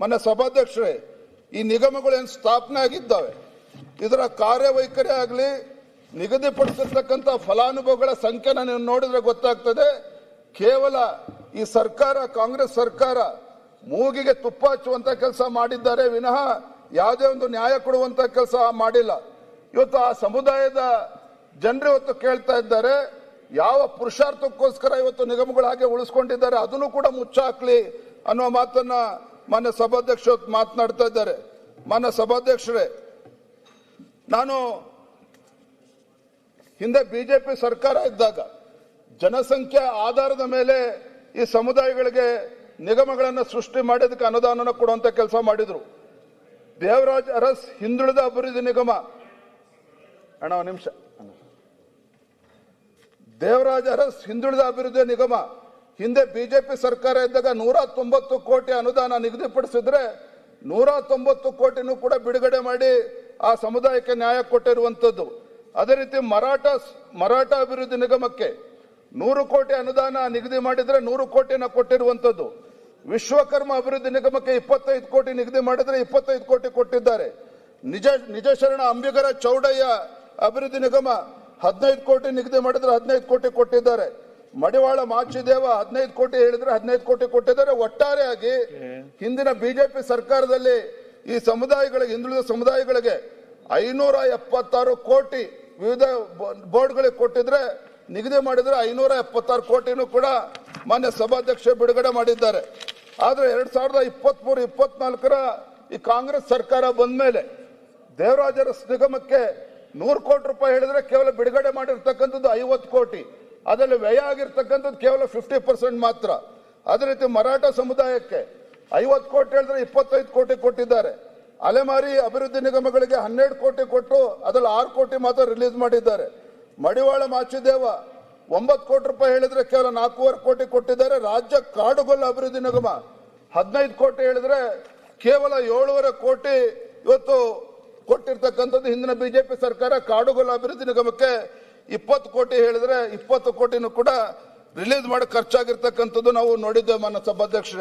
ಮಾನ್ಯ ಸಭಾಧ್ಯಕ್ಷರೇ, ಈ ನಿಗಮಗಳೇನು ಸ್ಥಾಪನೆ ಆಗಿದ್ದಾವೆ ಇದರ ಕಾರ್ಯವೈಖರಿ ಆಗಲಿ ನಿಗದಿಪಡಿಸಿರ್ತಕ್ಕಂಥ ಫಲಾನುಭವಿಗಳ ಸಂಖ್ಯೆನ ನೀವು ನೋಡಿದ್ರೆ ಗೊತ್ತಾಗ್ತದೆ. ಕೇವಲ ಈ ಸರ್ಕಾರ, ಕಾಂಗ್ರೆಸ್ ಸರ್ಕಾರ ಮೂಗಿಗೆ ತುಪ್ಪ ಹಚ್ಚುವಂತ ಕೆಲಸ ಮಾಡಿದ್ದಾರೆ ವಿನಃ ಯಾವುದೇ ಒಂದು ನ್ಯಾಯ ಕೊಡುವಂತ ಕೆಲಸ ಮಾಡಿಲ್ಲ. ಇವತ್ತು ಆ ಸಮುದಾಯದ ಜನರು ಇವತ್ತು ಕೇಳ್ತಾ ಇದ್ದಾರೆ, ಯಾವ ಪುರುಷಾರ್ಥಕ್ಕೋಸ್ಕರ ಇವತ್ತು ನಿಗಮಗಳು ಹಾಗೆ ಉಳಿಸ್ಕೊಂಡಿದ್ದಾರೆ ಅದನ್ನು ಕೂಡ ಮುಚ್ಚಾಕ್ಲಿ ಅನ್ನೋ ಮಾತನ್ನ ಮಾನ್ಯ ಸಭಾಧ್ಯಕ್ಷರು ಮಾತನಾಡ್ತಾ ಇದ್ದಾರೆ. ಮಾನ್ಯ ಸಭಾಧ್ಯಕ್ಷರೇ, ನಾನು ಹಿಂದೆ ಬಿಜೆಪಿ ಸರ್ಕಾರ ಇದ್ದಾಗ ಜನಸಂಖ್ಯೆ ಆಧಾರದ ಮೇಲೆ ಈ ಸಮುದಾಯಗಳಿಗೆ ನಿಗಮಗಳನ್ನು ಸೃಷ್ಟಿ ಮಾಡೋದಕ್ಕೆ ಅನುದಾನ ಕೊಡುವಂತ ಕೆಲಸ ಮಾಡಿದ್ರು. ದೇವರಾಜ್ ಅರಸ್ ಹಿಂದುಳಿದ ಅಭಿವೃದ್ಧಿ ನಿಗಮ, ಅಣ್ಣ ಒಂದು ನಿಮಿಷ, ದೇವರಾಜ್ ಅರಸ್ ಹಿಂದುಳಿದ ಅಭಿವೃದ್ಧಿ ನಿಗಮ ಹಿಂದೆ ಬಿಜೆಪಿ ಸರ್ಕಾರ ಇದ್ದಾಗ 190 ಕೋಟಿ ಅನುದಾನ ನಿಗದಿಪಡಿಸಿದ್ರೆ 190 ಕೋಟಿನೂ ಕೂಡ ಬಿಡುಗಡೆ ಮಾಡಿ ಆ ಸಮುದಾಯಕ್ಕೆ ನ್ಯಾಯ ಕೊಟ್ಟಿರುವಂತದ್ದು. ಅದೇ ರೀತಿ ಮರಾಠ ಅಭಿವೃದ್ಧಿ ನಿಗಮಕ್ಕೆ 100 ಕೋಟಿ ಅನುದಾನ ನಿಗದಿ ಮಾಡಿದ್ರೆ 100 ಕೋಟಿನ ಕೊಟ್ಟಿರುವಂತದ್ದು. ವಿಶ್ವಕರ್ಮ ಅಭಿವೃದ್ಧಿ ನಿಗಮಕ್ಕೆ 25 ಕೋಟಿ ನಿಗದಿ ಮಾಡಿದ್ರೆ 25 ಕೋಟಿ ಕೊಟ್ಟಿದ್ದಾರೆ. ನಿಜ ಶರಣ ಅಂಬಿಗರ ಚೌಡಯ್ಯ ಅಭಿವೃದ್ಧಿ ನಿಗಮ 15 ಕೋಟಿ ನಿಗದಿ ಮಾಡಿದ್ರೆ 15 ಕೋಟಿ ಕೊಟ್ಟಿದ್ದಾರೆ. ಮಡಿವಾಳ ಮಾಚಿದೇವ 15 ಕೋಟಿ ಹೇಳಿದ್ರೆ 15 ಕೋಟಿ ಕೊಟ್ಟಿದ್ದಾರೆ. ಒಟ್ಟಾರೆಯಾಗಿ ಹಿಂದಿನ ಬಿಜೆಪಿ ಸರ್ಕಾರದಲ್ಲಿ ಈ ಸಮುದಾಯಗಳಿಗೆ, ಹಿಂದುಳಿದ ಸಮುದಾಯಗಳಿಗೆ 576 ಕೋಟಿ ವಿವಿಧ ಬೋರ್ಡ್ಗಳಿಗೆ ಕೊಟ್ಟಿದ್ರೆ, ನಿಗದಿ ಮಾಡಿದ್ರೆ 576 ಕೋಟಿನೂ ಕೂಡ ಮಾನ್ಯ ಸಭಾಧ್ಯಕ್ಷ ಬಿಡುಗಡೆ ಮಾಡಿದ್ದಾರೆ. ಆದ್ರೆ 2023-24 ಈ ಕಾಂಗ್ರೆಸ್ ಸರ್ಕಾರ ಬಂದ ಮೇಲೆ ದೇವರಾಜ ಅರಸ್ ನಿಗಮಕ್ಕೆ 100 ಕೋಟಿ ರೂಪಾಯಿ ಹೇಳಿದ್ರೆ ಕೇವಲ ಬಿಡುಗಡೆ ಮಾಡಿರ್ತಕ್ಕಂಥದ್ದು 50 ಕೋಟಿ, ಅದರಲ್ಲಿ ವ್ಯಯ ಆಗಿರ್ತಕ್ಕಂಥದ್ದು ಕೇವಲ 50% ಮಾತ್ರ. ಅದೇ ರೀತಿ ಮರಾಠ ಸಮುದಾಯಕ್ಕೆ 50 ಕೋಟಿ ಹೇಳಿದ್ರೆ 25 ಕೋಟಿ ಕೊಟ್ಟಿದ್ದಾರೆ. ಅಲೆಮಾರಿ ಅಭಿವೃದ್ಧಿ ನಿಗಮಗಳಿಗೆ 12 ಕೋಟಿ ಕೊಟ್ಟು ಅದರಲ್ಲಿ 6 ಕೋಟಿ ಮಾತ್ರ ರಿಲೀಸ್ ಮಾಡಿದ್ದಾರೆ. ಮಡಿವಾಳ ಮಾಚಿದೇವ 9 ಕೋಟಿ ರೂಪಾಯಿ ಹೇಳಿದ್ರೆ ಕೇವಲ 4.5 ಕೋಟಿ ಕೊಟ್ಟಿದ್ದಾರೆ. ರಾಜ್ಯ ಕಾಡುಗೊಲ್ಲ ಅಭಿವೃದ್ಧಿ ನಿಗಮ 15 ಕೋಟಿ ಹೇಳಿದ್ರೆ ಕೇವಲ 7.5 ಕೋಟಿ ಇವತ್ತು ಕೊಟ್ಟಿರ್ತಕ್ಕಂಥದ್ದು. ಹಿಂದಿನ ಬಿಜೆಪಿ ಸರ್ಕಾರ ಕಾಡುಗೊಲ್ಲ ಅಭಿವೃದ್ಧಿ ನಿಗಮಕ್ಕೆ 20 ಕೋಟಿ ಹೇಳಿದ್ರೆ 20 ಕೋಟಿನೂ ಕೂಡ ರಿಲೀಸ್ ಮಾಡಿ ಖರ್ಚಾಗಿರ್ತಕ್ಕಂಥದ್ದು ನಾವು ನೋಡಿದ್ದೇವೆ ಮಾನ್ಯ ಸಭಾಧ್ಯಕ್ಷರೇ.